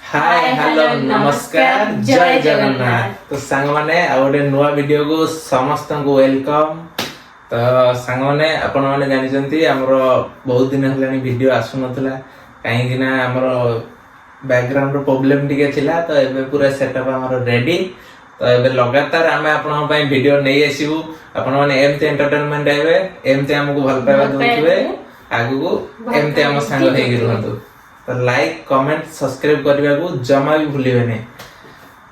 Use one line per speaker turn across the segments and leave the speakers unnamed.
Hi hello नमस्कार जय जगन्नाथ। तो सांग माने आ गोटे नुआ वीडियो को समस्त को वेलकम। तो सांग माने आपण माने जानि जंती हमरो बहुत दिन हलानी वीडियो आसु नथला काहे कि ना हमरो बैकग्राउंड रो प्रॉब्लम टिके थिला। तो एबे पूरा सेटअप हमरो रेडी। तो एबे लगातार हमें आपण पई वीडियो नै आसीबू। आपण माने एमते एंटरटेनमेंट हेबे एमते हमको भल पाबा दोथिबे आगु को एमते हम संग हे गिरहतु। तो लाइक कमेंट सब्सक्राइब करने को जमा भी भूलिबे नहीं।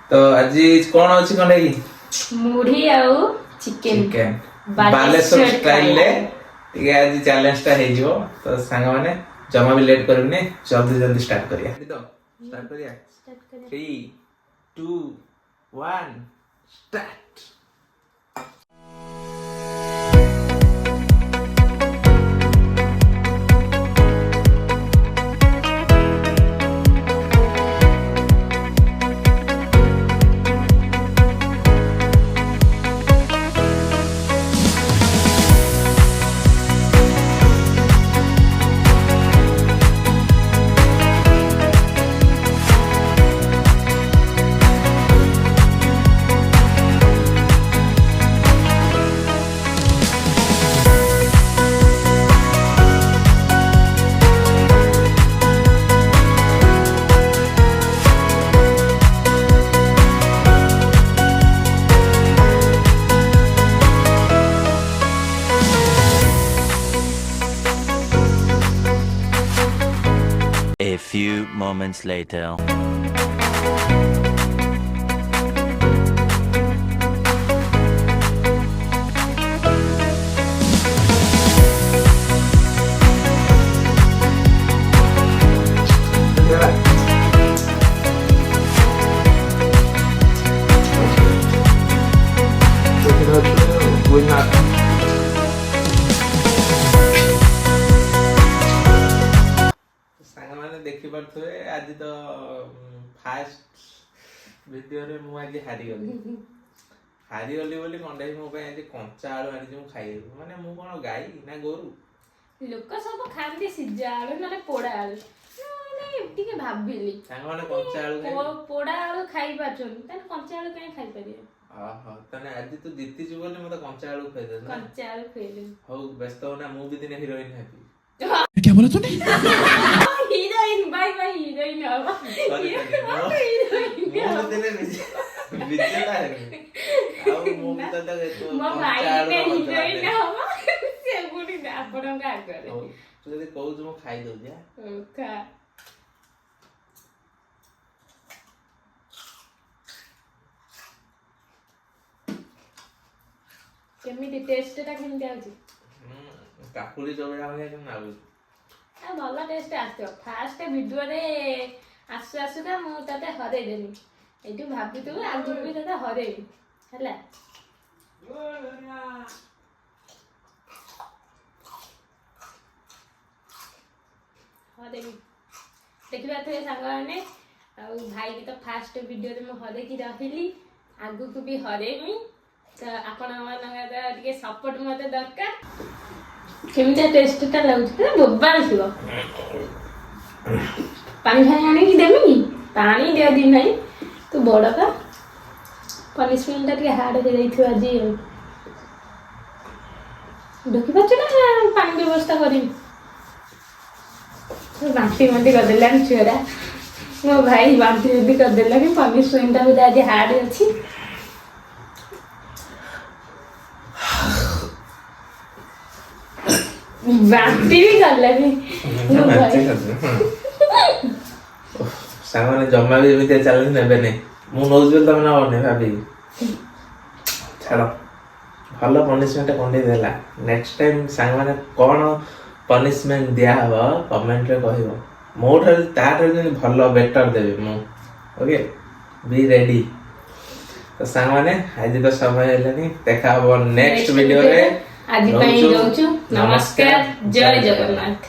तो आज कौन अछि कोने की
मुढ़ी आउ चिकन
बालेश्वर स्टाइल ले ठीक है। आज चैलेंज ता हे जिवो। तो सांग माने जमा भी लेट करबने जल्दी जल्दी स्टार्ट करिया। तो स्टार्ट करिया 3 2 1 start.
A few moments later.
देखि पड़थुए आज तो फास्ट वीडियो रे मु आज हारी गली बोली कंडे मो पे आज कंचा आलू आनी जे मु खाइ माने मु कोन गाई ना गोरु
लोक सब खांती सिजा आलू माने पोड़ा आलू माने टिके भाबिली
सांग माने कंचा आलू
पोड़ा आलू खाइ पाछन तने कंचा आलू काहे खाइ परिए।
आहा तने आज तू जीती छु बोली मते कंचा आलू खाइ दे ना।
कंचा आलू खाइले
हो व्यस्त हो ना। मु भी दिने हीरोइन हेबी।
क्या बोला तूने?
हीरोइन बाय बाय हीरोइन अब
मु दिने बिजला है आ मु भी त तो
मो भाई ने हीरोइन अब से गुडी आपण का करे
तू जदी कहू जो खाइ दो जा
खा केमिति टेस्ट ता केमिति आउची
काकुली चबड़ा हो के ना
आ भला टेस्ट आस्यो। फास्ट वीडियो रे आसु आसु का मु तते हरे देनी एटू भाबी तू आ भी तते हरे हला हरे देखिबा थे सांगने आ भाई की तो फास्ट वीडियो रे मु हरे की रहिली आगु को भी हरेमी। तो आपण मानका टिके सपोर्ट मते दरकार। केमिता टेस्ट ता लागुछ बोबाल छियो पानी खाई आने की देमी पानी दे दी नहीं तू बड़ का पनिशमेंट ता के हार्ड हे जाइथि आज ढोकी पाछ ना पानी व्यवस्था करी बांटी मंडी कर देला छुरा मो भाई बांटी मंडी कर देला कि पनिशमेंट ता आज हार्ड अछि। बांटी भी कर लेनी
सामाने जम्मा भी एमिते चैलेंज नेबे नै मु नोज बेल तमे ना बने भाबी छाड़ो भलो पनिशमेंट कोंडे देला। नेक्स्ट टाइम सामाने कोन पनिशमेंट दिया हबो कमेंट रे कहिबो मोठर तार जे भलो बेटर देबे मु ओके बी रेडी। तो सामाने आज तो समय हेलानी देखा हबो नेक्स्ट वीडियो रे।
आज पई जाउछु नमस्कार जय जगन्नाथ।